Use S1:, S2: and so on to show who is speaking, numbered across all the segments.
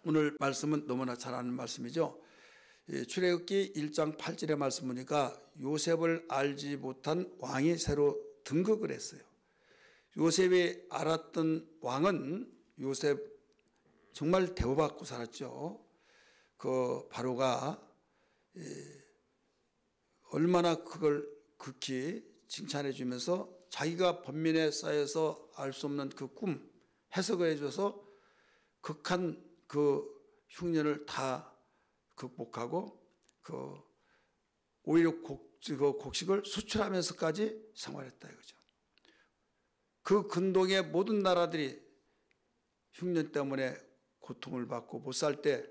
S1: 오늘 말씀은 너무나 잘 아는 말씀이죠. 출애굽기 1장 8절의 말씀 보니까 요셉을 알지 못한 왕이 새로 등극을 했어요. 요셉이 알았던 왕은 요셉 정말 대우받고 살았죠. 그 바로가 얼마나 그걸 극히 칭찬해 주면서 자기가 번민에 쌓여서 알 수 없는 그 꿈 해석을 해줘서 극한 그 흉년을 다 극복하고 오히려 곡식을 수출하면서까지 생활했다 이거죠. 그 근동의 모든 나라들이 흉년 때문에 고통을 받고 못 살 때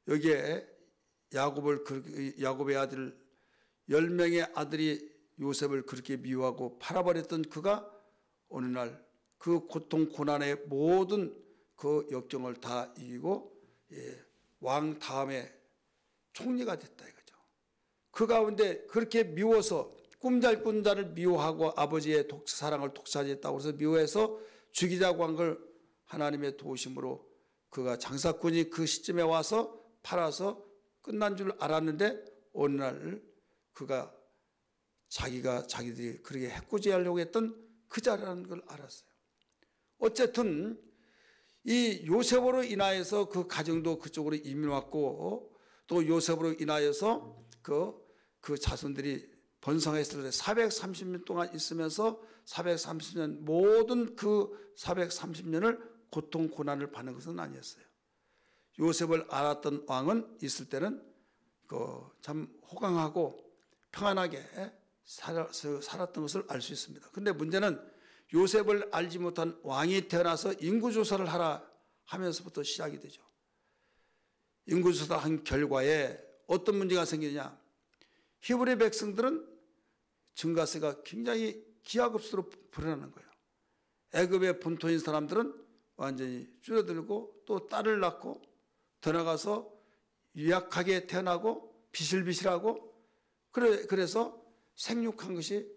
S1: 여기에 야곱의 아들 10명의 아들이 요셉을 그렇게 미워하고 팔아버렸던 그가 어느 날 그 고통 고난의 모든 그 역경을 다 이기고 왕 다음에 총리가 됐다 이거죠. 그 가운데 그렇게 미워서 꿈잘 꾼 자를 미워하고 아버지의 사랑을 독차지했다고 해서 미워해서 죽이자고 한 걸 하나님의 도우심으로 그가 장사꾼이 그 시점에 와서 팔아서 끝난 줄 알았는데 어느 날 그가 자기들이 그렇게 해코지하려고 했던 그 자라는 걸 알았어요. 어쨌든 이 요셉으로 인하여서 그 가정도 그쪽으로 이민 왔고 또 요셉으로 인하여서 그 자손들이 번성했을 때 430년 동안 있으면서 430년 모든 그 430년을 고통 고난을 받는 것은 아니었어요. 요셉을 알았던 왕은 있을 때는 참 호강하고 평안하게 살았던 것을 알 수 있습니다. 그런데 문제는 요셉을 알지 못한 왕이 태어나서 인구조사를 하라 하면서부터 시작이 되죠. 인구조사 한 결과에 어떤 문제가 생기느냐. 히브리 백성들은 증가세가 굉장히 기하급수로 불어나는 거예요. 애굽의 본토인 사람들은 완전히 줄어들고 또 딸을 낳고 더 나가서 유약하게 태어나고 비실비실하고 그래서 생육한 것이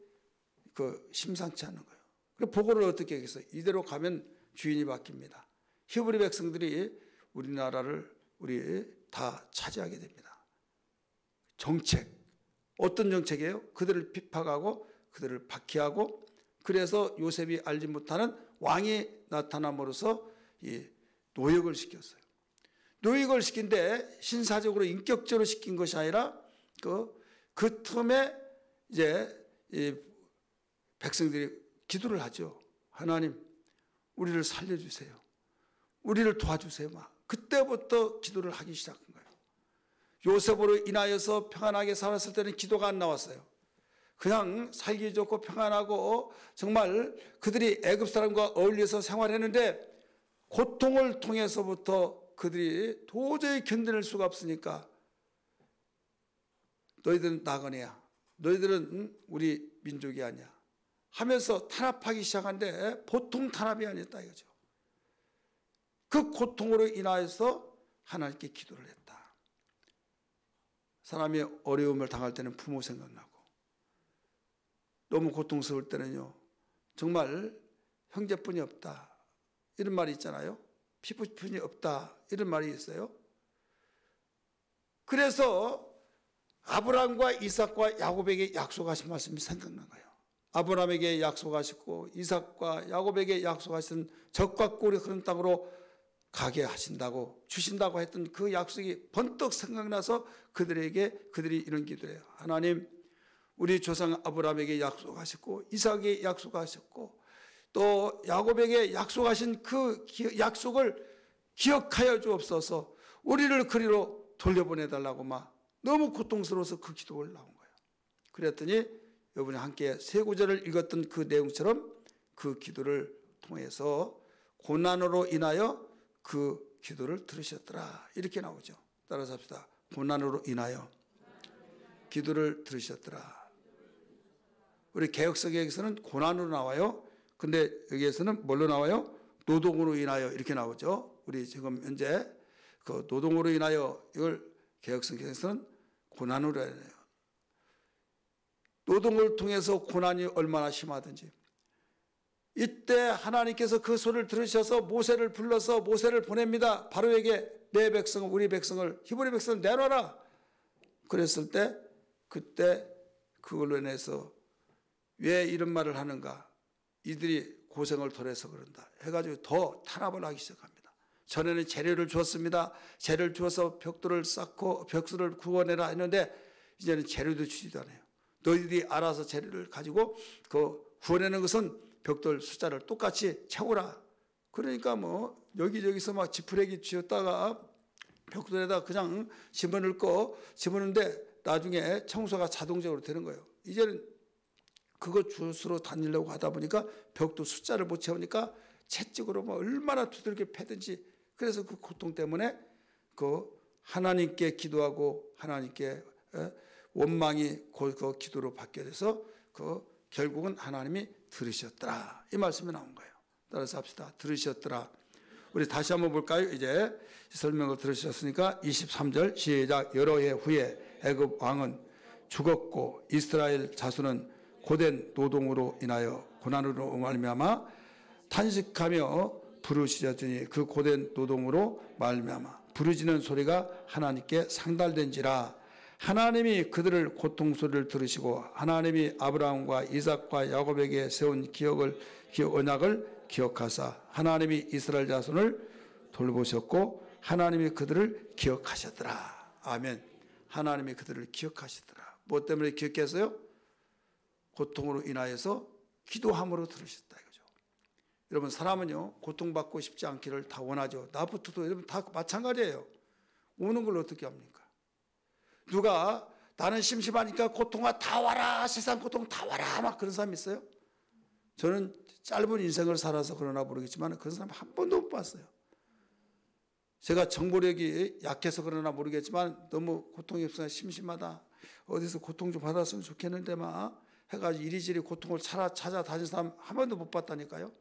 S1: 심상치 않은 거예요. 그래서 보고를 어떻게 하겠어요? 이대로 가면 주인이 바뀝니다. 히브리 백성들이 우리나라를 다 차지하게 됩니다. 정책, 어떤 정책이에요? 그들을 핍박하고 그들을 박해하고 그래서 요셉이 알지 못하는 왕이 나타남으로써 이 노역을 시켰어요. 노역을 시킨데 신사적으로 인격적으로 시킨 것이 아니라 그 틈에 이제 이 백성들이 기도를 하죠. 하나님, 우리를 살려주세요. 우리를 도와주세요. 그때부터 기도를 하기 시작한 거예요. 요셉으로 인하여서 평안하게 살았을 때는 기도가 안 나왔어요. 그냥 살기 좋고 평안하고 정말 그들이 애굽 사람과 어울려서 생활했는데 고통을 통해서부터 그들이 도저히 견뎌낼 수가 없으니까 너희들은 나그네야. 너희들은 우리 민족이 아니야. 하면서 탄압하기 시작한데 보통 탄압이 아니었다 이거죠. 그 고통으로 인하여서 하나님께 기도를 했다. 사람이 어려움을 당할 때는 부모 생각나고 너무 고통스러울 때는요. 정말 형제뿐이 없다. 이런 말이 있잖아요. 피부뿐이 없다. 이런 말이 있어요. 그래서 아브라함과 이삭과 야곱에게 약속하신 말씀이 생각난 거예요. 아브라함에게 약속하시고 이삭과 야곱에게 약속하신 적과 꿀이 흐르는 땅으로 가게 하신다고 주신다고 했던 그 약속이 번뜩 생각나서 그들이 이런 기도를 해요. 하나님, 우리 조상 아브라함에게 약속하셨고 이삭에게 약속하셨고 또 야곱에게 약속하신 그 약속을 기억하여 주옵소서. 우리를 그리로 돌려보내달라고 너무 고통스러워서 그 기도가 나온 거예요. 그랬더니 여러분이 함께 세 구절을 읽었던 그 내용처럼 그 기도를 통해서 고난으로 인하여 그 기도를 들으셨더라. 이렇게 나오죠. 따라서 합시다. 고난으로 인하여 기도를 들으셨더라. 우리 개역성경에서는 고난으로 나와요. 근데 여기에서는 뭘로 나와요? 노동으로 인하여 이렇게 나오죠. 우리 지금 현재 그 노동으로 인하여 이걸 개역성경에서는 고난으로 인하여. 노동을 통해서 고난이 얼마나 심하든지 이때 하나님께서 그 소리를 들으셔서 모세를 불러서 모세를 보냅니다. 바로에게 내 백성을, 우리 백성을, 히브리 백성을 내놔라. 그랬을 때 그때 그걸로 인해서 왜 이런 말을 하는가? 이들이 고생을 덜해서 그런다 해가지고 더 탄압을 하기 시작합니다. 전에는 재료를 주었습니다. 재료를 주어서 벽돌을 쌓고 벽수를 구워내라 했는데 이제는 재료도 주지도 않아요. 너희들이 알아서 재료를 가지고 그 구워내는 것은 벽돌 숫자를 똑같이 채우라. 그러니까 뭐 여기저기서 막 지푸레기 쥐었다가 벽돌에다 그냥 집어넣는데 나중에 청소가 자동적으로 되는 거예요. 이제는 그거 주스로 다니려고 하다 보니까 벽도 숫자를 못 채우니까 채찍으로 뭐 얼마나 두들겨 패든지, 그래서 그 고통 때문에 그 하나님께 기도하고 하나님께 원망이 그 기도로 바뀌어 서 그 결국은 하나님이 들으셨더라, 이 말씀이 나온 거예요. 따라서 합시다. 들으셨더라. 우리 다시 한번 볼까요? 이제 설명을 들으셨으니까 23절 시작. 여러 해 후에 애굽 왕은 죽었고 이스라엘 자손은 고된 노동으로 인하여 고난으로 말미암아 탄식하며 부르짖었더니 그 고된 노동으로 말미암아 부르짖는 소리가 하나님께 상달된지라. 하나님이 그들을 고통 소리를 들으시고 하나님이 아브라함과 이삭과 야곱에게 세운 언약을 기억하사 하나님이 이스라엘 자손을 돌보셨고 하나님이 그들을 기억하셨더라. 아멘. 하나님이 그들을 기억하시더라. 뭐 때문에 기억했어요? 고통으로 인하여서 기도함으로 들으셨다 이거죠. 여러분, 사람은요 고통받고 싶지 않기를 다 원하죠. 나부터도 여러분 다 마찬가지예요. 우는 걸 어떻게 합니까? 누가 나는 심심하니까 고통아 다 와라, 세상 고통 다 와라, 막 그런 사람 있어요? 저는 짧은 인생을 살아서 그러나 모르겠지만 그런 사람 한 번도 못 봤어요. 제가 정보력이 약해서 그러나 모르겠지만 너무 고통이 없어서 심심하다, 어디서 고통 좀 받았으면 좋겠는데 막 해가지고 이리저리 고통을 찾아다니는 사람 한 번도 못 봤다니까요.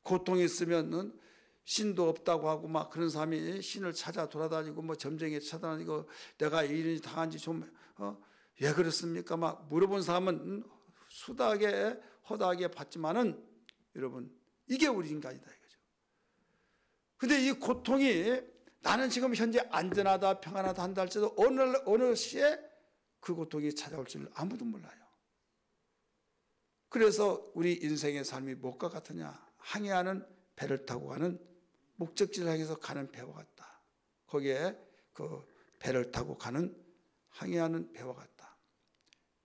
S1: 고통이 있으면은 신도 없다고 하고 막 그런 사람이 신을 찾아 돌아다니고 뭐 점쟁이 찾아다니고 내가 이런 당한지 좀 왜 그렇습니까? 막 물어본 사람은 수다하게 허다하게 봤지만은 여러분 이게 우리 인간이다 이거죠. 근데 이 고통이 나는 지금 현재 안전하다 평안하다 한다 할지라도 어느 시에 그 고통이 찾아올 줄 아무도 몰라요. 그래서 우리 인생의 삶이 무엇과 같으냐? 항해하는 배를 타고 가는 목적지를 향해서 가는 배와 같다. 거기에 그 배를 타고 가는 항해하는 배와 같다.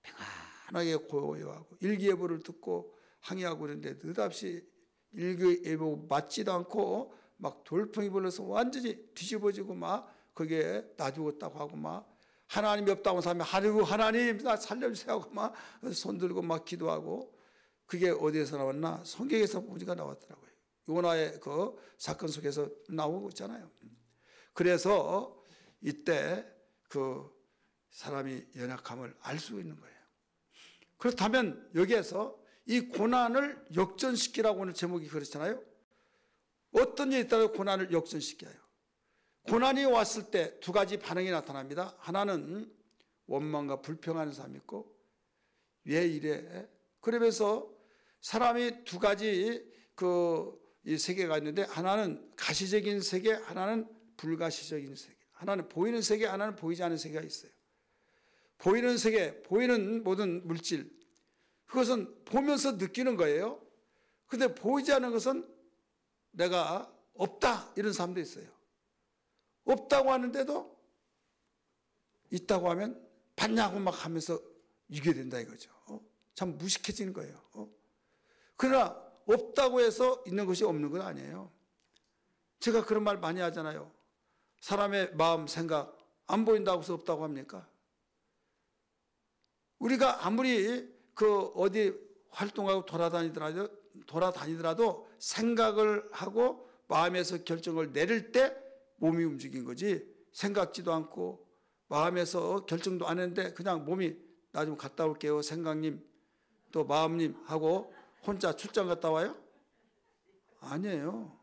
S1: 평안하게 고요하고 일기예보를 듣고 항해하고 있는데 느닷없이 일기예보 맞지도 않고 막 돌풍이 불어서 완전히 뒤집어지고 막 거기에 나 죽었다고 하고 막 하나님이 없다고 하는 사람이 하나님 나 살려주세요 하고 막 손 들고 막 기도하고, 그게 어디에서 나왔나? 성경에서 우리가 나왔더라고요. 요나의 그 사건 속에서 나오고 있잖아요. 그래서 이때 그 사람이 연약함을 알 수 있는 거예요. 그렇다면 여기에서 이 고난을 역전시키라고 하는 제목이 그렇잖아요. 어떤 일이 있다고 고난을 역전시켜요? 고난이 왔을 때 두 가지 반응이 나타납니다. 하나는 원망과 불평하는 사람이 있고 왜 이래? 그러면서 사람이 두 가지 이 세계가 있는데 하나는 가시적인 세계, 하나는 불가시적인 세계. 하나는 보이는 세계, 하나는 보이지 않는 세계가 있어요. 보이는 세계, 보이는 모든 물질, 그것은 보면서 느끼는 거예요. 근데 보이지 않는 것은 내가 없다 이런 사람도 있어요. 없다고 하는데도 있다고 하면 봤냐고 막 하면서 이겨야 된다 이거죠. 참 무식해지는 거예요. 그러나 없다고 해서 있는 것이 없는 건 아니에요. 제가 그런 말 많이 하잖아요. 사람의 마음, 생각 안 보인다고 해서 없다고 합니까? 우리가 아무리 어디 활동하고 돌아다니더라도 생각을 하고 마음에서 결정을 내릴 때 몸이 움직인 거지, 생각지도 않고 마음에서 결정도 안 했는데 그냥 몸이 나 좀 갔다 올게요 생각님 또 마음님 하고 혼자 출장 갔다 와요? 아니에요.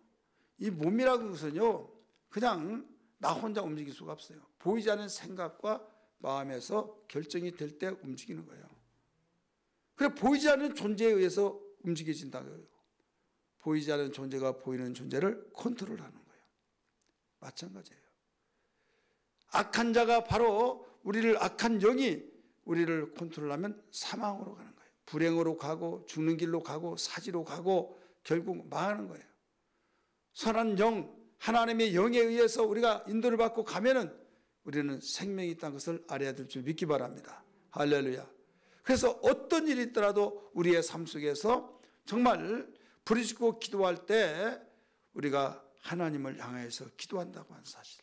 S1: 이 몸이라는 것은요 그냥 나 혼자 움직일 수가 없어요. 보이지 않는 생각과 마음에서 결정이 될 때 움직이는 거예요. 그래 보이지 않는 존재에 의해서 움직여진다고요. 보이지 않는 존재가 보이는 존재를 컨트롤하는 거예요. 마찬가지예요. 악한 자가 바로 악한 영이 우리를 컨트롤하면 사망으로 가는 거예요. 불행으로 가고 죽는 길로 가고 사지로 가고 결국 망하는 거예요. 선한 영, 하나님의 영에 의해서 우리가 인도를 받고 가면은 우리는 생명이 있다는 것을 알아야 될 줄 믿기 바랍니다. 할렐루야. 그래서 어떤 일이 있더라도 우리의 삶 속에서 정말 부르짖고 기도할 때 우리가 하나님을 향해서 기도한다고 하는 사실.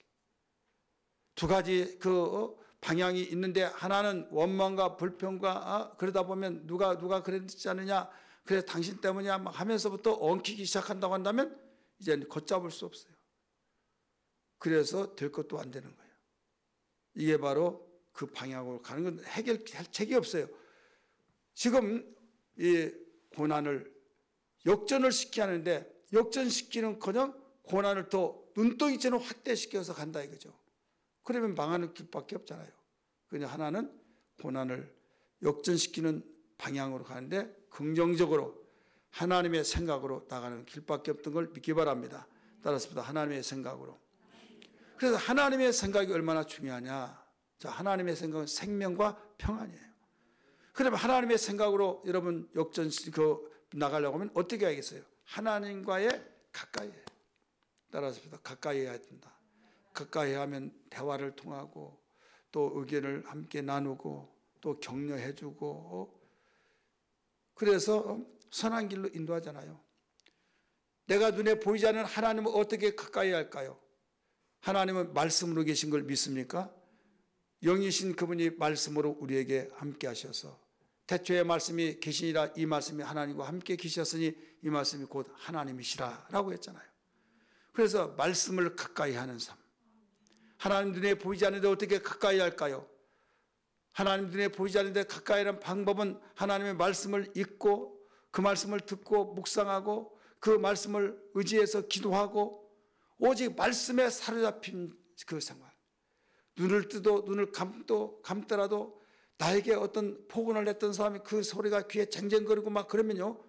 S1: 두 가지 그 방향이 있는데 하나는 원망과 불평과 그러다 보면 누가 그랬지 않느냐, 그래 당신 때문이야 막 하면서부터 엉키기 시작한다고 한다면 이제는 걷잡을 수 없어요. 그래서 될 것도 안 되는 거예요. 이게 바로 그 방향으로 가는 건 해결할 책이 없어요. 지금 이 고난을 역전을 시켜야 하는데 역전시키는커녕 고난을 더 눈덩이처럼 확대시켜서 간다 이거죠. 그러면 망하는 길밖에 없잖아요. 그냥 하나는 고난을 역전시키는 방향으로 가는데 긍정적으로 하나님의 생각으로 나가는 길밖에 없던 걸 믿기 바랍니다. 따라서 하나님의 생각으로. 그래서 하나님의 생각이 얼마나 중요하냐. 자, 하나님의 생각은 생명과 평안이에요. 그러면 하나님의 생각으로 여러분 나가려고 하면 어떻게 해야겠어요? 하나님과의 가까이 해요. 따라서 가까이 해야 된다. 가까이 하면 대화를 통하고 또 의견을 함께 나누고 또 격려해주고 그래서 선한 길로 인도하잖아요. 내가 눈에 보이지 않는 하나님을 어떻게 가까이 할까요? 하나님은 말씀으로 계신 걸 믿습니까? 영이신 그분이 말씀으로 우리에게 함께 하셔서 태초에 말씀이 계시니라 이 말씀이 하나님과 함께 계셨으니 이 말씀이 곧 하나님이시라 라고 했잖아요. 그래서 말씀을 가까이 하는 삶. 하나님 눈에 보이지 않는데 어떻게 가까이 할까요? 하나님 눈에 보이지 않는데 가까이 하는 방법은 하나님의 말씀을 읽고 그 말씀을 듣고 묵상하고 그 말씀을 의지해서 기도하고 오직 말씀에 사로잡힌 그 생활. 눈을 뜨도 눈을 감더라도 나에게 어떤 폭언을 했던 사람이 그 소리가 귀에 쟁쟁거리고 막 그러면요.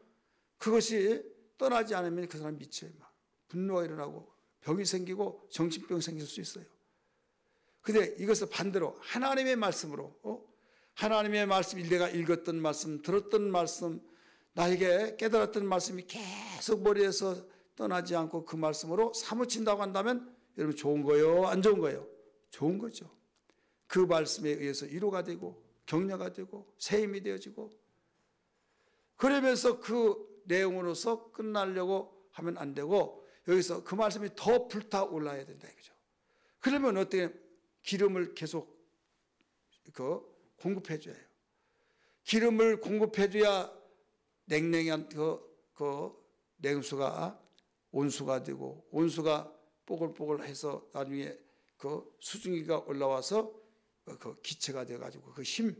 S1: 그것이 떠나지 않으면 그 사람 미쳐요. 막 분노가 일어나고 병이 생기고 정신병이 생길 수 있어요. 근데 이것을 반대로 하나님의 말씀으로 하나님의 말씀, 내가 읽었던 말씀, 들었던 말씀, 나에게 깨달았던 말씀이 계속 머리에서 떠나지 않고 그 말씀으로 사무친다고 한다면 여러분 좋은 거예요? 안 좋은 거예요? 좋은 거죠. 그 말씀에 의해서 위로가 되고 격려가 되고 새 힘이 되어지고 그러면서 그 내용으로서 끝나려고 하면 안 되고 여기서 그 말씀이 더 불타올라야 된다 이거죠. 그러면 어떻게 기름을 계속 공급해 줘야 해요. 기름을 공급해 줘야 냉랭한 그 냉수가 온수가 되고 온수가 뽀글뽀글해서 나중에 그 수증기가 올라와서 그 기체가 돼가지고 그 힘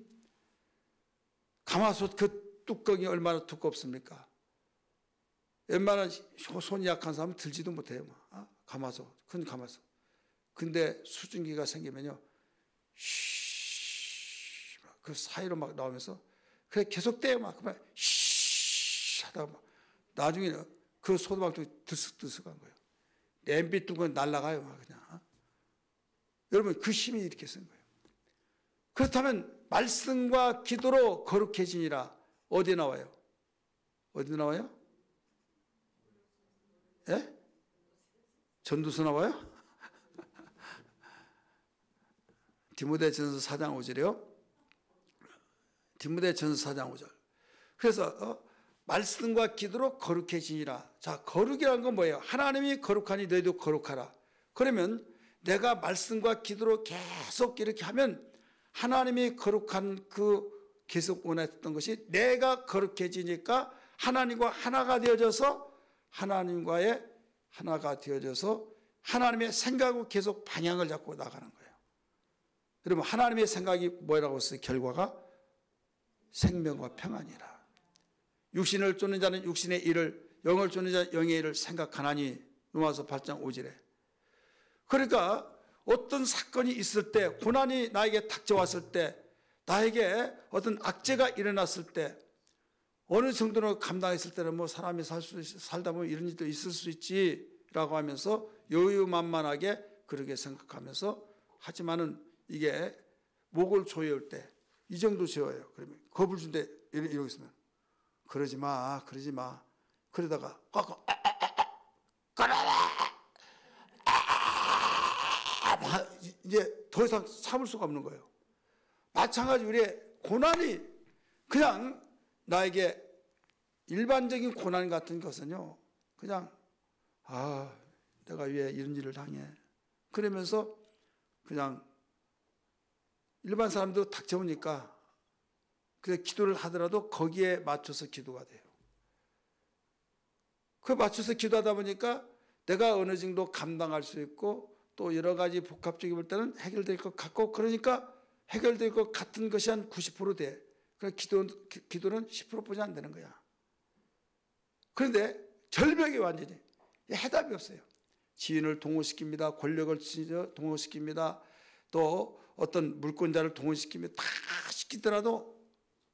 S1: 가마솥 그 뚜껑이 얼마나 두껍습니까? 웬만한 손이 약한 사람은 들지도 못해요. 가마솥 큰 가마솥. 근데 수증기가 생기면요, 그 사이로 막 나오면서 그래 계속 떼요. 막 그만 하다가 막 나중에 그 소도막도 들썩들썩한 거예요. 냄비 뚜껑 날아가요. 막 그냥. 여러분 그 힘이 이렇게 쓴 거예요. 그렇다면 말씀과 기도로 거룩해지니라 어디 나와요? 어디 나와요? 예? 전도서 나와요? 디모데전서 4장 5절이요. 디모데전서 4장 5절. 그래서 말씀과 기도로 거룩해지니라. 자, 거룩이라는 건 뭐예요? 하나님이 거룩하니 너희도 거룩하라. 그러면 내가 말씀과 기도로 계속 이렇게 하면 하나님이 거룩한 그 계속 원했던 것이 내가 거룩해지니까 하나님과 하나가 되어져서 하나님과의 하나가 되어져서 하나님의 생각으로 계속 방향을 잡고 나가는 거예요. 여러분 하나님의 생각이 뭐라고 했어요? 결과가 생명과 평안이라. 육신을 쫓는 자는 육신의 일을, 영을 쫓는 자는 영의 일을 생각하나니. 로마서 8장 5절에. 그러니까 어떤 사건이 있을 때, 고난이 나에게 닥쳐왔을 때, 나에게 어떤 악재가 일어났을 때, 어느 정도로 감당했을 때는 뭐 사람이 살다 보면 이런 일도 있을 수 있지라고 하면서 여유만만하게 그렇게 생각하면서 하지만은 이게 목을 조여올 때 이 정도 조여요. 그러면 겁을 준대 이러고 있으면 그러지 마. 그러다가 꽉 이제 더 이상 참을 수가 없는 거예요. 마찬가지로 우리의 고난이 그냥 나에게 일반적인 고난 같은 것은요, 그냥 내가 왜 이런 일을 당해? 그러면서 그냥 일반 사람도 닥쳐오니까 그래서 기도를 하더라도 거기에 맞춰서 기도가 돼요. 그 맞춰서 기도하다 보니까 내가 어느 정도 감당할 수 있고 또 여러 가지 복합적이 볼 때는 해결될 것 같고, 그러니까 해결될 것 같은 것이 한 90% 돼. 그러니까 기도는 10%뿐이 안 되는 거야. 그런데 절벽이 완전히 해답이 없어요. 지인을 동원시킵니다. 권력을 동원시킵니다. 또 어떤 물권자를 동원시키면 다 시키더라도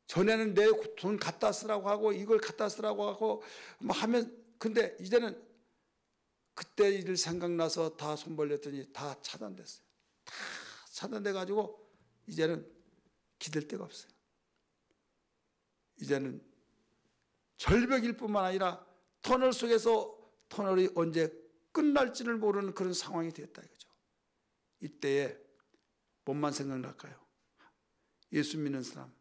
S1: 전에는 내 돈 갖다 쓰라고 하고 이걸 갖다 쓰라고 하고 뭐 하면, 근데 이제는 그때 일을 생각나서 다 손 벌렸더니 다 차단됐어요. 다 차단돼 가지고 이제는 기댈 데가 없어요. 이제는 절벽일 뿐만 아니라 터널 속에서 터널이 언제 끝날지를 모르는 그런 상황이 됐다 이거죠. 이때에 뭔만 생각날까요? 예수 믿는 사람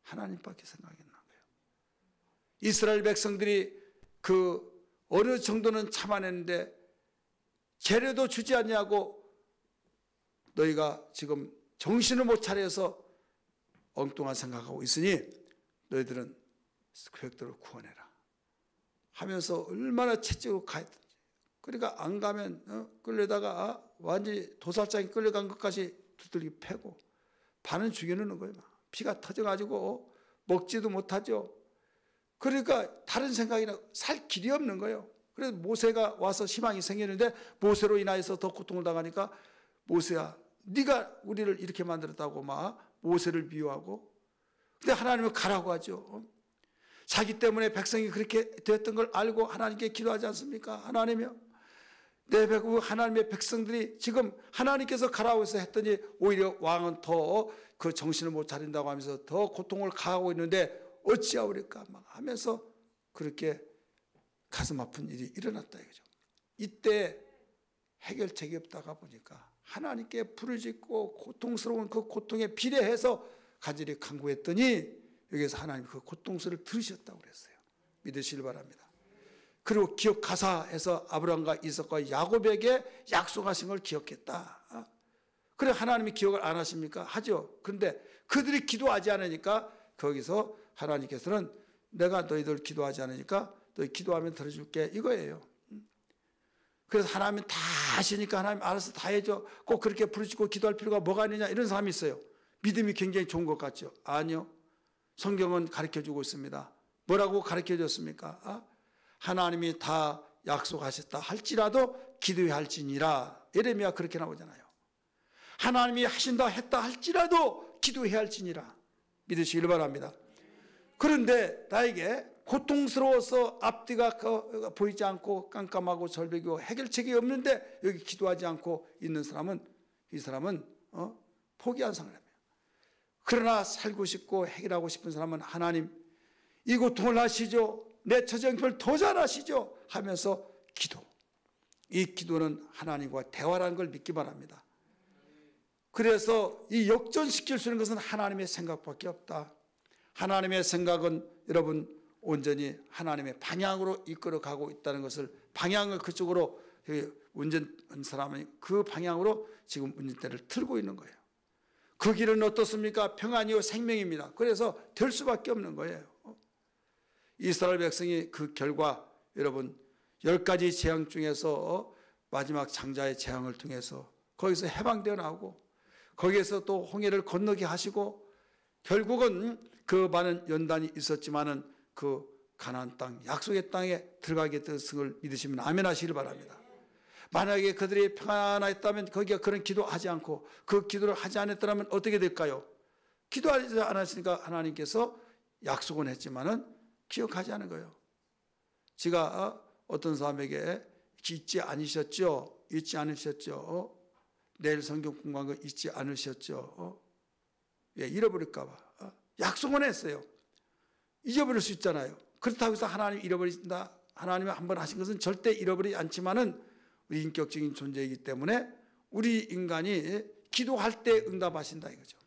S1: 하나님밖에 생각이 안 나요. 이스라엘 백성들이 그 어느 정도는 참아냈는데 재료도 주지 않냐고 너희가 지금 정신을 못 차려서 엉뚱한 생각하고 있으니 너희들은 그 백들을 구원해라 하면서 얼마나 채찍으로 가했던지. 그러니까 안 가면 끌려다가 완전히 도살장에 끌려간 것까지 두들기 패고 반은 죽여놓는 거예요. 피가 터져가지고 먹지도 못하죠. 그러니까 다른 생각이나 살 길이 없는 거예요. 그래서 모세가 와서 희망이 생기는데 모세로 인하여서 더 고통을 당하니까 모세야 네가 우리를 이렇게 만들었다고 막 모세를 비유하고, 근데 하나님은 가라고 하죠. 자기 때문에 백성이 그렇게 되었던 걸 알고 하나님께 기도하지 않습니까? 하나님이요, 내 하나님의 백성들이 지금 하나님께서 가라고 해서 했더니 오히려 왕은 더 그 정신을 못 차린다고 하면서 더 고통을 가하고 있는데 어찌하오리까 막 하면서 그렇게 가슴 아픈 일이 일어났다 이거죠. 이때 해결책이 없다가 보니까 하나님께 부르짖고 고통스러운 그 고통에 비례해서 간절히 간구했더니 여기서 하나님 그 고통소리를 들으셨다고 그랬어요. 믿으시길 바랍니다. 그리고 기억하사해서 아브라함과 이삭과 야곱에게 약속하신 걸 기억했다. 그래 하나님이 기억을 안 하십니까? 하죠. 그런데 그들이 기도하지 않으니까 거기서 하나님께서는 내가 너희들 기도하지 않으니까 너희 기도하면 들어줄게 이거예요. 그래서 하나님은 다 하시니까 하나님 알아서 다 해줘. 꼭 그렇게 부르짖고 기도할 필요가 뭐가 있느냐 이런 사람이 있어요. 믿음이 굉장히 좋은 것 같죠. 아니요. 성경은 가르쳐주고 있습니다. 뭐라고 가르쳐줬습니까? 하나님이 다 약속하셨다 할지라도 기도해야 할지니라. 예레미야 그렇게 나오잖아요. 하나님이 하신다 했다 할지라도 기도해야 할지니라. 믿으시길 바랍니다. 그런데 나에게 고통스러워서 앞뒤가 보이지 않고 깜깜하고 절벽이고 해결책이 없는데 여기 기도하지 않고 있는 사람은, 이 사람은 포기한 사람이에요. 그러나 살고 싶고 해결하고 싶은 사람은 하나님 이 고통을 아시죠? 내 처정을 더 잘 아시죠? 하면서 기도. 이 기도는 하나님과 대화라는 걸 믿기 바랍니다. 그래서 이 역전시킬 수 있는 것은 하나님의 생각밖에 없다. 하나님의 생각은 여러분 온전히 하나님의 방향으로 이끌어가고 있다는 것을, 방향을 그쪽으로 운전한 사람이 그 방향으로 지금 운전대를 틀고 있는 거예요. 그 길은 어떻습니까? 평안이요 생명입니다. 그래서 될 수밖에 없는 거예요. 이스라엘 백성이 그 결과 여러분 10가지 재앙 중에서 마지막 장자의 재앙을 통해서 거기서 해방되어 나오고 거기에서 또 홍해를 건너게 하시고 결국은 그 많은 연단이 있었지만은 그 가나안 땅 약속의 땅에 들어가게 됐음을 믿으시면 아멘 하시길 바랍니다. 만약에 그들이 평안했다면 거기가 그런 기도하지 않고 그 기도를 하지 않았더라면 어떻게 될까요? 기도하지 않았으니까 하나님께서 약속은 했지만은 기억하지 않은 거예요. 제가 어떤 사람에게 잊지 않으셨죠? 잊지 않으셨죠? 내일 성경 공부한 거 잊지 않으셨죠? 예, 잃어버릴까 봐. 약속은 했어요. 잊어버릴 수 있잖아요. 그렇다고 해서 하나님 잃어버린다. 하나님이 한번 하신 것은 절대 잃어버리지 않지만은 우리 인격적인 존재이기 때문에 우리 인간이 기도할 때 응답하신다 이거죠.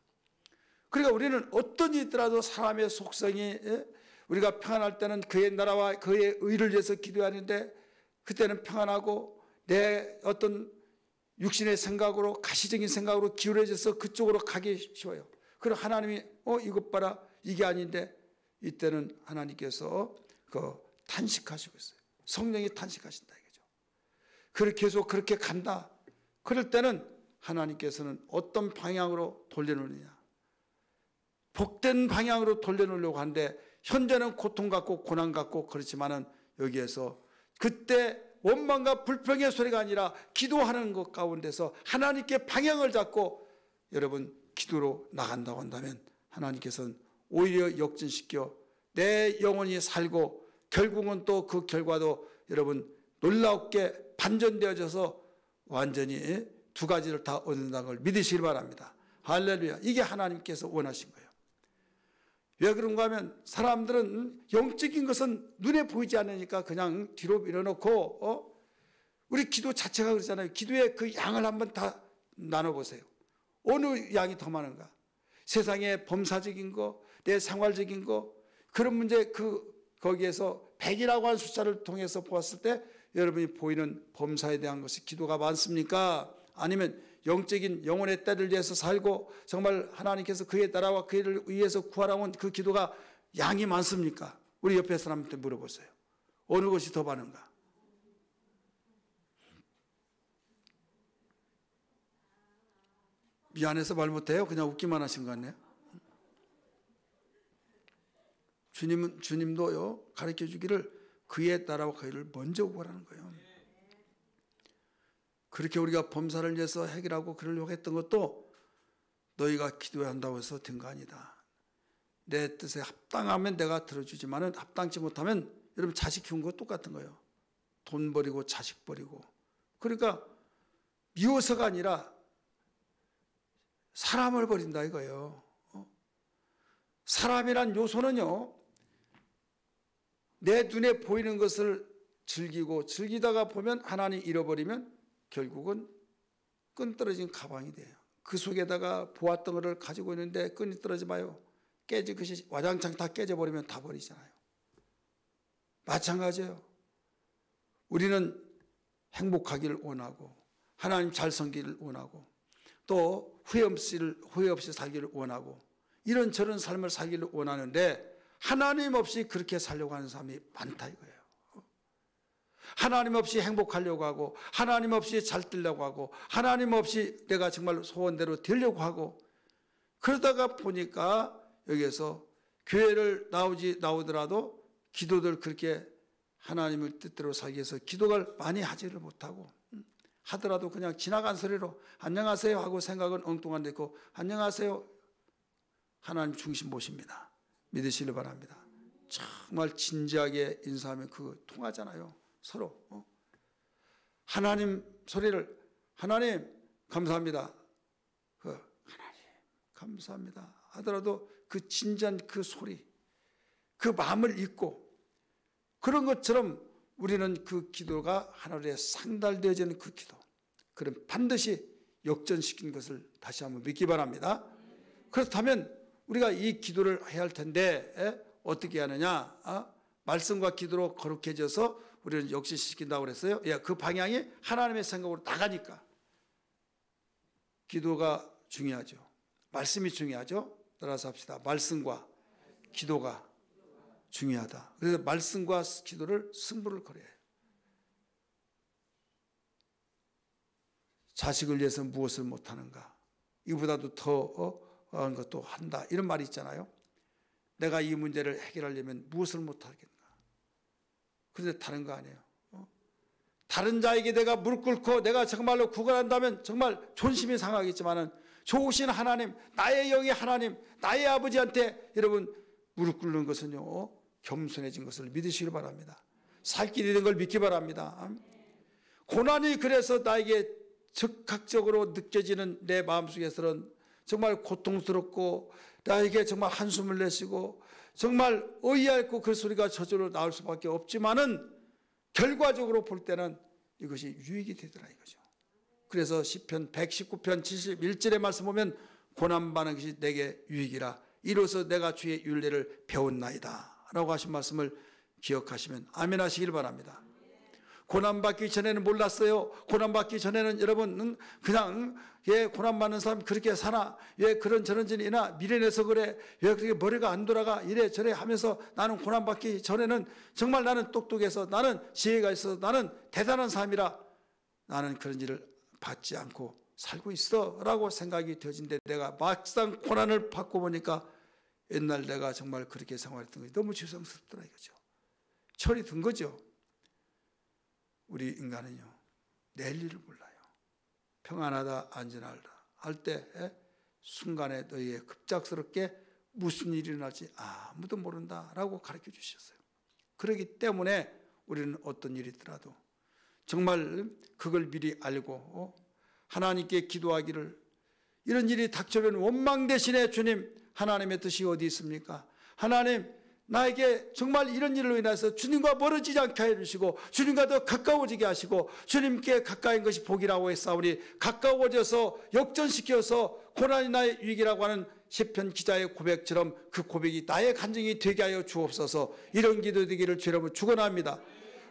S1: 그러니까 우리는 어떤 일이 있더라도 사람의 속성이 우리가 평안할 때는 그의 나라와 그의 의를 위해서 기도하는데 그때는 평안하고 내 어떤 육신의 생각으로 가시적인 생각으로 기울어져서 그쪽으로 가기 쉬워요. 그럼 하나님이 이것 봐라 이게 아닌데 이때는 하나님께서 탄식하시고 있어요. 성령이 탄식하신다 이거죠. 그렇게 계속 그렇게 간다. 그럴 때는 하나님께서는 어떤 방향으로 돌려놓느냐. 복된 방향으로 돌려놓으려고 하는데 현재는 고통 같고 고난 같고 그렇지만은 여기에서 그때 원망과 불평의 소리가 아니라 기도하는 것 가운데서 하나님께 방향을 잡고 여러분 기도로 나간다고 한다면 하나님께서는 오히려 역전시켜 내 영혼이 살고 결국은 또 그 결과도 여러분 놀랍게 반전되어져서 완전히 두 가지를 다 얻는다는 걸 믿으시길 바랍니다. 할렐루야. 이게 하나님께서 원하신 거예요. 왜 그런가 하면 사람들은 영적인 것은 눈에 보이지 않으니까 그냥 뒤로 밀어놓고 우리 기도 자체가 그렇잖아요. 기도의 그 양을 한번 다 나눠보세요. 어느 양이 더 많은가? 세상의 범사적인 거, 내 생활적인 거 그런 문제 거기에서 100이라고 하는 숫자를 통해서 보았을 때 여러분이 보이는 범사에 대한 것이 기도가 많습니까? 아니면 영적인 영혼의 때를 위해서 살고 정말 하나님께서 그의 나라와 그의 일을 위해서 구하라는 그 기도가 양이 많습니까? 우리 옆에 사람한테 물어보세요. 어느 것이 더 많은가? 미안해서 말 못해요? 그냥 웃기만 하신 것 같네요. 주님도요 가르쳐 주기를 그의 나라와 그의 일을 먼저 구하라는 거예요. 그렇게 우리가 범사를 위해서 해결하고 그러려고 했던 것도 너희가 기도해야 한다고 해서 된 거 아니다. 내 뜻에 합당하면 내가 들어주지만은 합당치 못하면 여러분 자식 키운 거 똑같은 거예요. 돈 버리고 자식 버리고. 그러니까 미워서가 아니라 사람을 버린다 이거예요. 사람이란 요소는요 내 눈에 보이는 것을 즐기다가 보면 하나님 잃어버리면 결국은 끈 떨어진 가방이 돼요. 그 속에다가 보았던 것을 가지고 있는데 끈이 떨어지 마요. 것이 와장창 다 깨져버리면 다 버리잖아요. 마찬가지예요. 우리는 행복하기를 원하고 하나님 잘 섬기기를 원하고 또 후회 없이 살기를 원하고 이런저런 삶을 살기를 원하는데 하나님 없이 그렇게 살려고 하는 사람이 많다 이거예요. 하나님 없이 행복하려고 하고 하나님 없이 잘 되려고 하고 하나님 없이 내가 정말 소원대로 되려고 하고 그러다가 보니까 여기에서 교회를 나오더라도 기도들 그렇게 하나님을 뜻대로 살기 위해서 기도를 많이 하지를 못하고 하더라도 그냥 지나간 소리로 안녕하세요 하고 생각은 엉뚱한 데 있고 안녕하세요 하나님 중심 모십니다. 믿으시길 바랍니다. 정말 진지하게 인사하면 그거 통하잖아요. 서로 하나님 소리를 하나님 감사합니다. 하나님 감사합니다 하더라도 그 진지한 그 소리 그 마음을 잊고 그런 것처럼 우리는 그 기도가 하늘에 상달되어지는 그 기도 그럼 반드시 역전시킨 것을 다시 한번 믿기 바랍니다. 그렇다면 우리가 이 기도를 해야 할 텐데 어떻게 하느냐? 말씀과 기도로 거룩해져서 우리는 역전시킨다고 그랬어요. 그 방향이 하나님의 생각으로 나가니까 기도가 중요하죠. 말씀이 중요하죠. 따라서 합시다. 말씀과 기도가 중요하다. 그래서 말씀과 기도를 승부를 걸어야 해요. 자식을 위해서 무엇을 못하는가? 이보다도 더 한 것도 한다. 이런 말이 있잖아요. 내가 이 문제를 해결하려면 무엇을 못하겠나? 그런데 다른 거 아니에요. 다른 자에게 내가 무릎 꿇고 내가 정말로 구걸한다면 정말 존심이 상하겠지만은 좋으신 하나님, 나의 영의 하나님, 나의 아버지한테 여러분 무릎 꿇는 것은요 겸손해진 것을 믿으시기 바랍니다. 살 길이 된 걸 믿기 바랍니다. 고난이 그래서 나에게 즉각적으로 느껴지는 내 마음속에서는 정말 고통스럽고 나에게 정말 한숨을 내쉬고 정말 의아했고 그 소리가 저절로 나올 수밖에 없지만은 결과적으로 볼 때는 이것이 유익이 되더라 이거죠. 그래서 시편 119편 71절의 말씀 보면 고난받는 것이 내게 유익이라 이로써 내가 주의 율례를 배웠나이다 라고 하신 말씀을 기억하시면 아멘 하시길 바랍니다. 고난받기 전에는 몰랐어요. 고난받기 전에는 여러분 그냥 고난받는 사람 그렇게 사나, 그런 저런 일이나 미련해서 그래, 왜 그렇게 머리가 안 돌아가 이래 저래 하면서 나는 고난받기 전에는 정말 나는 똑똑해서 나는 지혜가 있어서 나는 대단한 사람이라 나는 그런 일을 받지 않고 살고 있어 라고 생각이 되어진데 내가 막상 고난을 받고 보니까 옛날 내가 정말 그렇게 생활했던 것이 너무 죄송스럽더라 이거죠. 철이 든 거죠. 우리 인간은요 내일 일을 몰라요. 평안하다 안전하다 할 때 순간에 너희의 급작스럽게 무슨 일이 일어날지 아무도 모른다라고 가르쳐 주셨어요. 그렇기 때문에 우리는 어떤 일이 있더라도 정말 그걸 미리 알고 하나님께 기도하기를, 이런 일이 닥쳐오면 원망 대신에 주님 하나님의 뜻이 어디 있습니까? 하나님 나에게 정말 이런 일로 인해서 주님과 멀어지지 않게 해주시고 주님과 더 가까워지게 하시고 주님께 가까운 것이 복이라고 했사오니 가까워져서 역전시켜서 고난이 나의 유익이라고 하는 시편 기자의 고백처럼 그 고백이 나의 간증이 되게 하여 주옵소서. 이런 기도 되기를 주의 이름으로 축원합니다.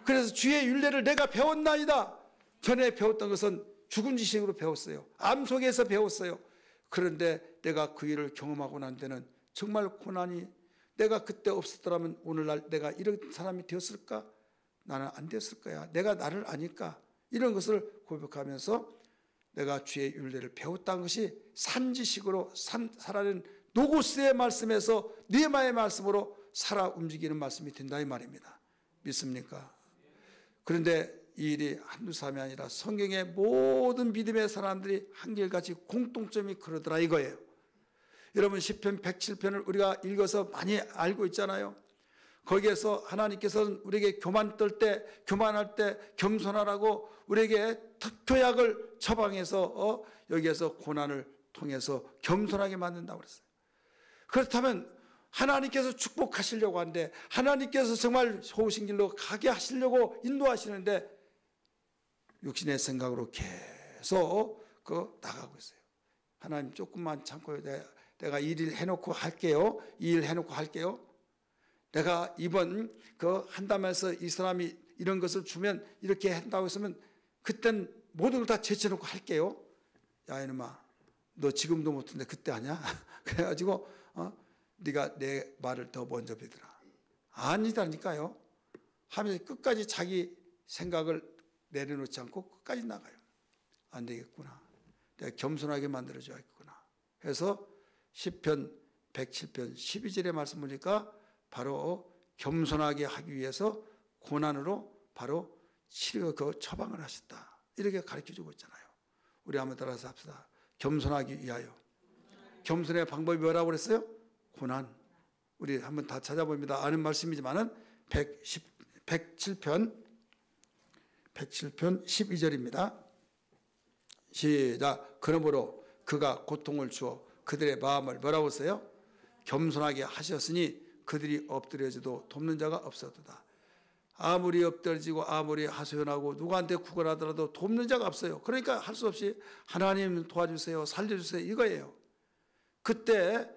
S1: 그래서 주의 율례를 내가 배웠나이다. 전에 배웠던 것은 죽은 지식으로 배웠어요. 암 속에서 배웠어요. 그런데 내가 그 일을 경험하고 난 데는 정말 고난이, 내가 그때 없었더라면 오늘날 내가 이런 사람이 되었을까? 나는 안 되었을 거야. 내가 나를 아니까. 이런 것을 고백하면서 내가 주의 율례를 배웠다는 것이 산지식으로 살아낸 노고스의 말씀에서 느헤미야의 말씀으로 살아 움직이는 말씀이 된다 이 말입니다. 믿습니까? 그런데 이 일이 한두 사람이 아니라 성경의 모든 믿음의 사람들이 한결같이 공통점이 그러더라 이거예요. 여러분 시편 107편을 우리가 읽어서 많이 알고 있잖아요. 거기에서 하나님께서는 우리에게 교만할 때 겸손하라고 우리에게 특효약을 처방해서 여기에서 고난을 통해서 겸손하게 만든다고 그랬어요. 그렇다면 하나님께서 축복하시려고 하는데, 하나님께서 정말 좋으신 길로 가게 하시려고 인도하시는데 육신의 생각으로 계속 나가고 있어요. 하나님 조금만 참고요. 내가 이 일 해놓고 할게요. 이 일 해놓고 할게요. 내가 이번 한다면서 이 사람이 이런 것을 주면 이렇게 한다고 했으면 그땐 모든 걸 다 제쳐놓고 할게요. 야 이놈아 너 지금도 못했는데 그때 하냐? 그래가지고 네가 내 말을 더 먼저 믿으라. 아니다니까요. 하면서 끝까지 자기 생각을 내려놓지 않고 끝까지 나가요. 안 되겠구나. 내가 겸손하게 만들어줘야겠구나. 해서 시편 107편 12절의 말씀 보니까 바로 겸손하게 하기 위해서 고난으로 바로 처방을 하셨다. 이렇게 가르쳐주고 있잖아요. 우리 한번 따라서 합시다. 겸손하기 위하여. 겸손의 방법이 뭐라고 그랬어요? 고난. 우리 한번 다 찾아봅니다. 아는 말씀이지만은 107편 12절입니다. 시작. 그러므로 그가 고통을 주어 그들의 마음을 뭐라고 했어요? 겸손하게 하셨으니 그들이 엎드려져도 돕는 자가 없었도다. 아무리 엎드려지고 아무리 하소연하고 누구한테 구걸하더라도 돕는 자가 없어요. 그러니까 할 수 없이 하나님 도와주세요, 살려주세요 이거예요. 그때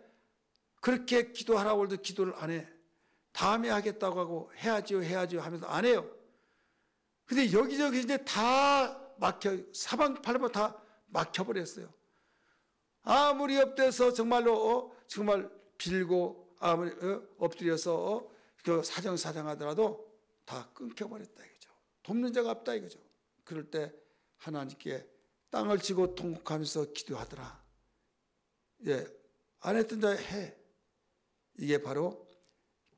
S1: 그렇게 기도하라고 해도 기도를 안 해. 다음에 하겠다고 하고 해야지요 하면서 안 해요. 근데 여기저기 이제 다 사방팔방 다 막혀버렸어요. 아무리 엎드려서 정말로 정말 빌고 아무리 엎드려서 사정하더라도 다 끊겨버렸다 이거죠. 돕는 자가 없다 이거죠. 그럴 때 하나님께 땅을 치고 통곡하면서 기도하더라. 안 했던 자 해. 이게 바로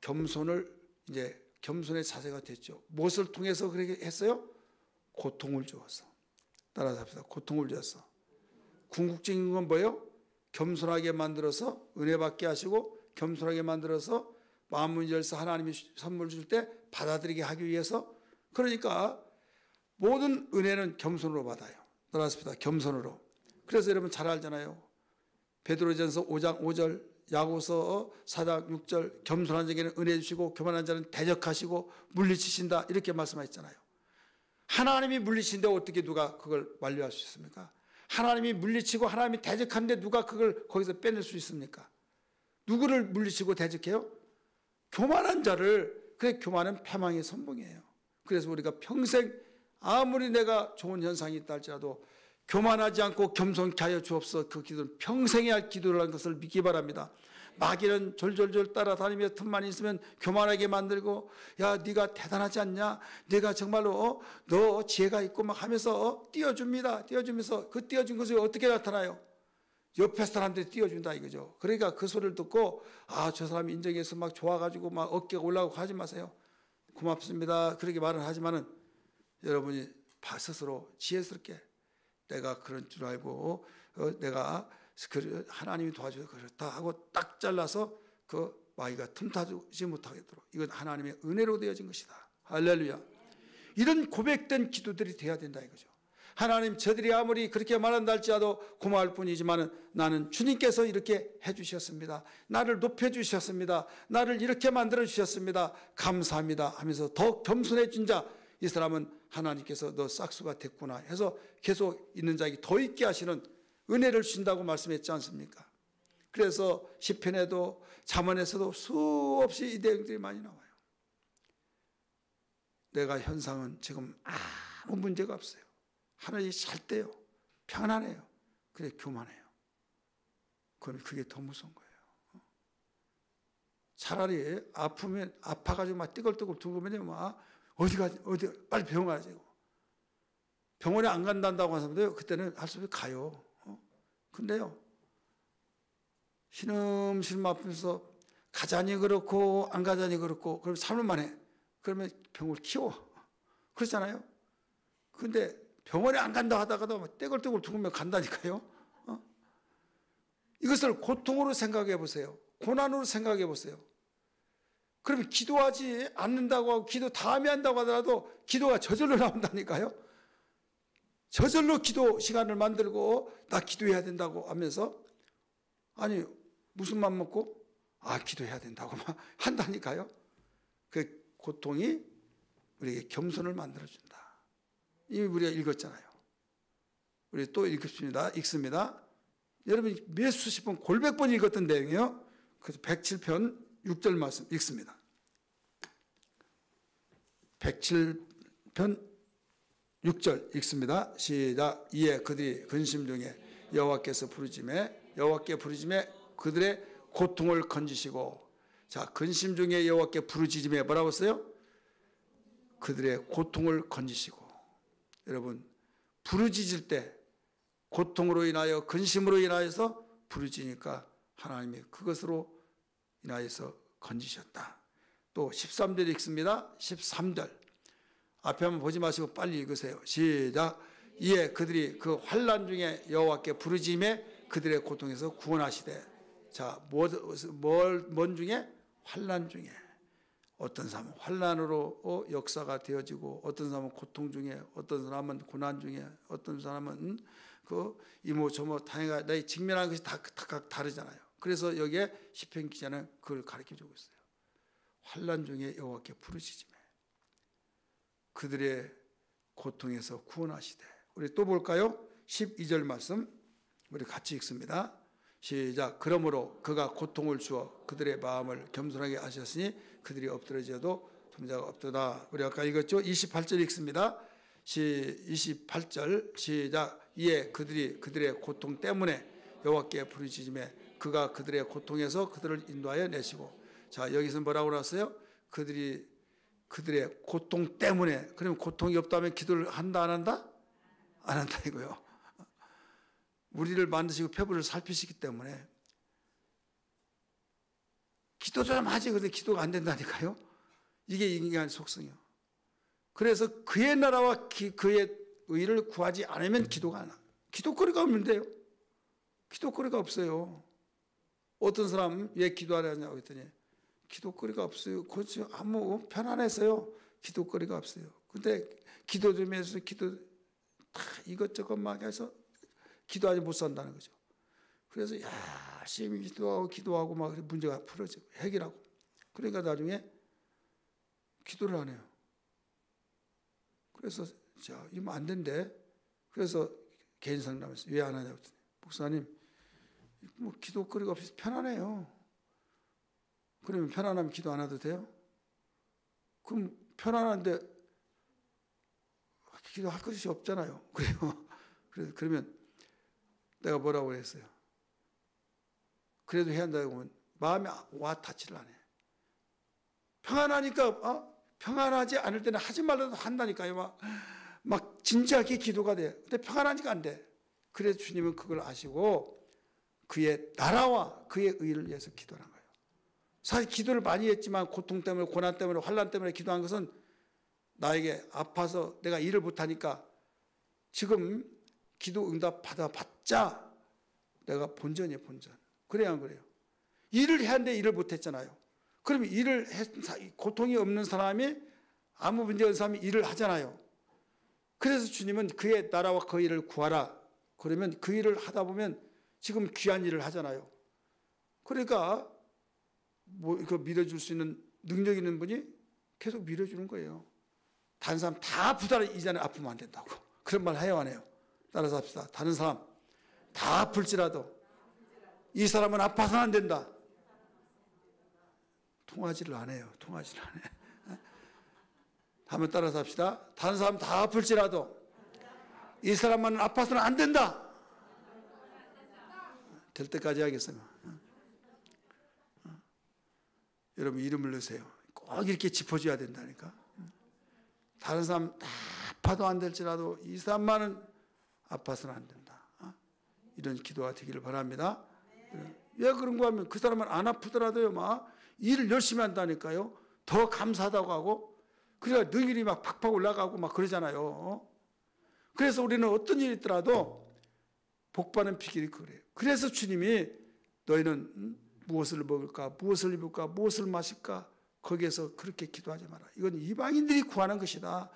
S1: 겸손의 자세가 됐죠. 무엇을 통해서 그렇게 했어요? 고통을 주어서. 따라서 합시다. 고통을 주어서. 궁극적인 건 뭐예요? 겸손하게 만들어서 은혜 받게 하시고 겸손하게 만들어서 마음을 열어서 하나님이 선물 줄 때 받아들이게 하기 위해서. 그러니까 모든 은혜는 겸손으로 받아요. 놀았습니다. 겸손으로. 그래서 여러분 잘 알잖아요. 베드로전서 5장 5절, 야고보서 4장 6절, 겸손한 자에게는 은혜 주시고 교만한 자는 대적하시고 물리치신다, 이렇게 말씀하셨잖아요. 하나님이 물리치는데 어떻게 누가 그걸 만류할 수 있습니까? 하나님이 물리치고 하나님이 대적하는데 누가 그걸 거기서 빼낼 수 있습니까? 누구를 물리치고 대적해요? 교만한 자를. 그래, 교만은 패망의 선봉이에요. 그래서 우리가 평생 아무리 내가 좋은 현상이 있다 할지라도 교만하지 않고 겸손케 하여 주옵소서. 그 기도는 평생에 할 기도라는 것을 믿기 바랍니다. 마귀는 졸졸졸 따라다니며 틈만 있으면 교만하게 만들고, 야 네가 대단하지 않냐, 네가 정말로 너 지혜가 있고 막 하면서 띄워줍니다. 띄워주면서 그 띄워준 것이 어떻게 나타나요? 옆에 사람들이 띄워준다 이거죠. 그러니까 그 소리를 듣고 아, 저 사람이 인정해서 막 좋아가지고 막 어깨가 올라가고 하지 마세요. 고맙습니다 그렇게 말을 하지만은 여러분이 스스로 지혜스럽게 내가 그런 줄 알고 내가 하나님이 도와줘서 그렇다 하고 딱 잘라서 그 마귀가 틈타지 못하겠도록, 이건 하나님의 은혜로 되어진 것이다. 할렐루야. 이런 고백된 기도들이 돼야 된다 이거죠. 하나님, 저들이 아무리 그렇게 말한다 할지라도 고마울 뿐이지만 나는 주님께서 이렇게 해주셨습니다. 나를 높여주셨습니다. 나를 이렇게 만들어주셨습니다. 감사합니다 하면서 더 겸손해진 자, 이 사람은 하나님께서 너 싹수가 됐구나 해서 계속 있는 자에게 더 있게 하시는 은혜를 주신다고 말씀했지 않습니까? 그래서 시편에도 잠언에서도 수없이 이 내용들이 많이 나와요. 내가 현상은 지금 아무 문제가 없어요. 하늘이 잘 때요, 편안해요. 그래, 교만해요. 그럼 그게 더 무서운 거예요. 차라리 아프면 아파가지고 막 띠글띠글 두고면 막 어디 빨리 병원 가야지. 병원에 안 간다고 하는 사람도 그때는 할 수 없이 가요. 근데요, 신음신음 아프면서 가자니 그렇고 안 가자니 그렇고, 그럼 3일 만에 그러면 병을 키워. 그렇잖아요. 근데 병원에 안 간다 하다가도 떼굴떼굴 죽으면 간다니까요. 이것을 고통으로 생각해 보세요. 고난으로 생각해 보세요. 그러면 기도하지 않는다고 하고 기도 다음에 한다고 하더라도 기도가 저절로 나온다니까요. 저절로 기도 시간을 만들고 나 기도해야 된다고 하면서, 아니 무슨 맘 먹고 기도해야 된다고 막 한다니까요. 그 고통이 우리에게 겸손을 만들어준다. 이미 우리가 읽었잖아요. 우리 또 읽습니다. 여러분이 몇 수십 번, 골백 번 읽었던 내용이에요. 그래서 107편 6절 말씀 읽습니다. 107편 6절 읽습니다. 시작. 이에 그들이 근심 중에 여호와께서 부르짖음에 그들의 고통을 건지시고. 자, 근심 중에 여호와께 부르짖음에 뭐라고 했어요? 그들의 고통을 건지시고. 여러분, 부르짖을 때 고통으로 인하여 근심으로 인하여서 부르짖으니까 하나님이 그것으로 인하여서 건지셨다. 또 13절 읽습니다. 13절 앞에 한번 보지 마시고 빨리 읽으세요. 시작. 이에 그들이 그 환난 중에 여호와께 부르짖음에 그들의 고통에서 구원하시되. 자, 뭔 중에? 환난 중에. 어떤 사람은 환난으로 역사가 되어지고, 어떤 사람은 고통 중에, 어떤 사람은 고난 중에, 어떤 사람은 그 이모저모 다양하게 나의 직면하는 것이 다 다르잖아요. 그래서 여기에 시편 기자는 그걸 가르쳐주고 있어요. 환난 중에 여호와께 부르짖음에 그들의 고통에서 구원하시되. 우리 또 볼까요? 12절 말씀 우리 같이 읽습니다. 시작. 그러므로 그가 고통을 주어 그들의 마음을 겸손하게 하셨으니 그들이 엎드러져도 tom자가 없도다. 우리 아까 읽었죠? 28절 읽습니다. 28절 시작. 이에 그들이 그들의 고통 때문에 여호와께 부르짖음에 그가 그들의 고통에서 그들을 인도하여 내시고. 자, 여기서 뭐라고 나왔어요? 그들의 고통 때문에. 그러면 고통이 없다면 기도를 한다 안 한다? 안 한다 이거요. 우리를 만드시고 표부를 살피시기 때문에 기도 좀 하지. 그런데 기도가 안 된다니까요. 이게 인간의 속성이요. 그래서 그의 나라와 그의 의를 구하지 않으면 기도가 안 나. 기도거리가 없는 데요. 기도거리가 없어요. 어떤 사람 왜 기도하냐고 했더니 기도거리가 없어요. 그렇죠. 아무 편안해서요. 기도거리가 없어요. 근데 기도 좀 해서 기도 다 이것저것 막 해서 기도하지 못 산다는 거죠. 그래서 열심히 기도하고 막 문제가 풀어지고 해결하고, 그러니까 나중에 기도를 안 해요. 그래서 자, 이거 안 된대. 그래서 개인 상담에서 왜 안 하냐고 했더니, 목사님 뭐 기도거리가 없이 편안해요. 그러면 편안하면 기도 안 해도 돼요? 그럼 편안한데 기도할 것이 없잖아요. 그래요. 그러면 내가 뭐라고 했어요? 그래도 해야 한다고 하면 마음이 와 닿지를 않아요. 평안하니까 평안하지 않을 때는 하지 말라도 한다니까요. 막 진지하게 기도가 돼요. 근데 평안하니까 안 돼. 그래서 주님은 그걸 아시고 그의 나라와 그의 의를 위해서 기도하는 거예요. 사실 기도를 많이 했지만 고통 때문에, 고난 때문에, 환난 때문에 기도한 것은 나에게 아파서 내가 일을 못하니까 지금 기도 응답 받아봤자 내가 본전이에요, 본전. 그래야 안 그래요? 일을 해야 하는데 일을 못했잖아요. 그러면 고통이 없는 사람이, 아무 문제 없는 사람이 일을 하잖아요. 그래서 주님은 그의 나라와 그 일을 구하라. 그러면 그 일을 하다 보면 지금 귀한 일을 하잖아요. 그러니까 이거 밀어줄 수 있는 능력 있는 분이 계속 밀어주는 거예요. 다른 사람 다 아프다 이전에 아프면 안 된다고. 그런 말 해요, 안 해요? 따라서 합시다. 다른 사람 다 아플지라도 이 사람은 아파서는 안 된다. 통하지를 안 해요. 통하지를 안 해요. 한번 따라서 합시다. 다른 사람 다 아플지라도 이 사람만 아파서는 안 된다. 될 때까지 하겠어요. 여러분 이름을 넣으세요. 꼭 이렇게 짚어줘야 된다니까. 다른 사람 다 아파도 안 될지라도 이 사람만은 아파서는 안 된다. 이런 기도가 되기를 바랍니다. 왜 그런가 하면 그 사람은 안 아프더라도요, 막 일을 열심히 한다니까요. 더 감사하다고 하고, 그러니까 능률이 막 팍팍 올라가고 막 그러잖아요. 그래서 우리는 어떤 일이 있더라도 복받는 비결이 그래요. 그래서 주님이 너희는 무엇을 먹을까, 무엇을 입을까, 무엇을 마실까, 거기에서 그렇게 기도하지 마라. 이건 이방인들이 구하는 것이다.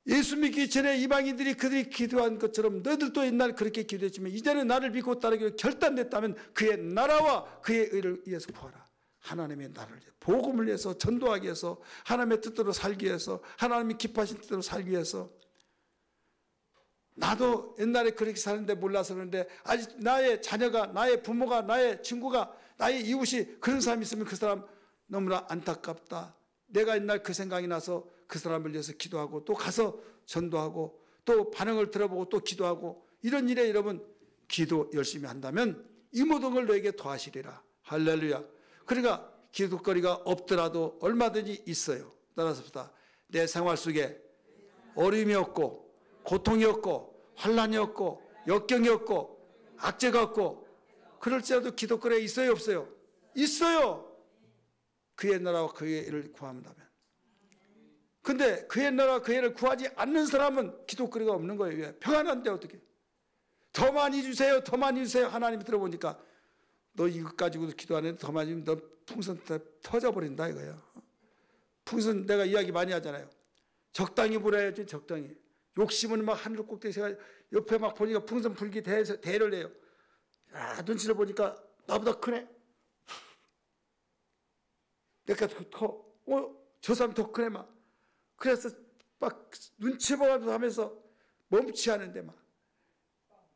S1: 예수 믿기 전에 이방인들이 그들이 기도한 것처럼 너희들도 옛날 그렇게 기도했지만 이제는 나를 믿고 따르기로 결단됐다면 그의 나라와 그의 의를 위해서 구하라. 하나님의 나라를 위해서, 복음을 위해서, 전도하기 위해서, 하나님의 뜻대로 살기 위해서, 하나님이 기뻐하신 뜻대로 살기 위해서. 나도 옛날에 그렇게 사는데 몰라서 그런데 아직 나의 자녀가, 나의 부모가, 나의 친구가, 나의 이웃이 그런 사람이 있으면 그 사람 너무나 안타깝다. 내가 옛날 그 생각이 나서 그 사람을 위해서 기도하고 또 가서 전도하고 또 반응을 들어보고 또 기도하고, 이런 일에 여러분 기도 열심히 한다면 이 모든 걸 너에게 더하시리라. 할렐루야. 그러니까 기도거리가 없더라도 얼마든지 있어요. 따라서 봅시다. 내 생활 속에 어려움이 없고 고통이 없고 환난이 없고 역경이 없고 악재가 없고 그럴지라도 기도거리가 있어요, 없어요? 있어요. 그의 나라와 그의 일을 구한다면. 근데 그의 나라와 그의 일을 구하지 않는 사람은 기도거리가 없는 거예요. 왜? 평안한데 어떻게? 더 많이 주세요, 더 많이 주세요. 하나님이 들어보니까 너 이것 가지고도 기도 안 했는데 더 많이 주면 너 풍선 터져버린다 이거예요. 풍선 내가 이야기 많이 하잖아요. 적당히 불어야지, 적당히. 욕심은 막 하늘 꼭대기에 옆에 막 보니까 풍선 불기 대를 해요. 눈치를 보니까 나보다 크네. 내가 더 커. 저 사람 더 크네 막. 그래서 막 눈치 보면서 하면서 멈추지 않은데 막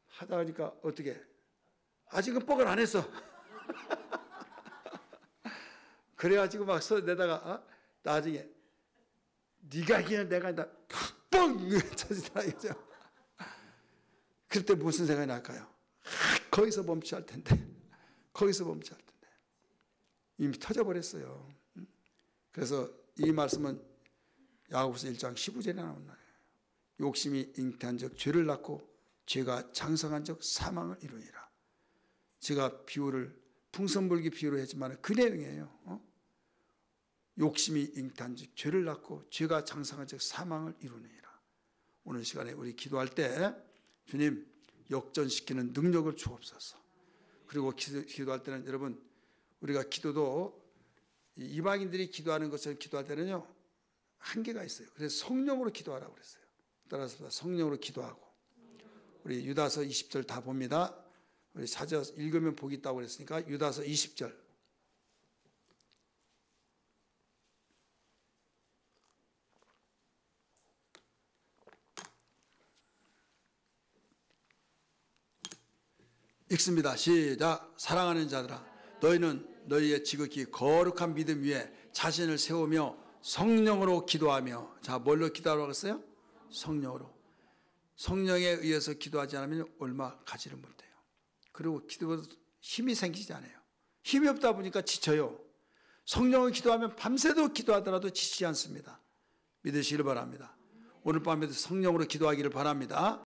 S1: 하다 보니까 어떻게? 아직은 뻑을 안 했어. 그래가지고 막 내다가 나중에 네가 이기는 내가 아니다. 뻥! 쳐지더라 이거죠. 그때 무슨 생각이 날까요? 거기서 멈춰야 할 텐데. 거기서 멈춰야 할 텐데. 이미 터져버렸어요. 그래서 이 말씀은 야고보서 1장 19절에 나온 거예요. 욕심이 잉태한 적 죄를 낳고 죄가 장성한 적 사망을 이루니라. 제가 비유를 풍선불기 비유로 했지만 그 내용이에요. 욕심이 잉태한 적 죄를 낳고 죄가 장성한 적 사망을 이루니라. 오늘 시간에 우리 기도할 때 주님 역전시키는 능력을 주옵소서. 그리고 기도할 때는 여러분 우리가 기도도 이방인들이 기도하는 것처럼 기도할 때는요 한계가 있어요. 그래서 성령으로 기도하라고 그랬어요. 따라서 성령으로 기도하고. 우리 유다서 20절 다 봅니다. 우리 찾아 읽으면 복이 있다고 그랬으니까 유다서 20절. 읽습니다. 시작. 사랑하는 자들아, 너희는 너희의 지극히 거룩한 믿음 위에 자신을 세우며 성령으로 기도하며. 자, 뭘로 기도하라고 했어요? 성령으로. 성령에 의해서 기도하지 않으면 얼마 가지를 못해요. 그리고 기도도 힘이 생기지 않아요. 힘이 없다 보니까 지쳐요. 성령을 기도하면 밤새도 기도하더라도 지치지 않습니다. 믿으시길 바랍니다. 오늘 밤에도 성령으로 기도하기를 바랍니다.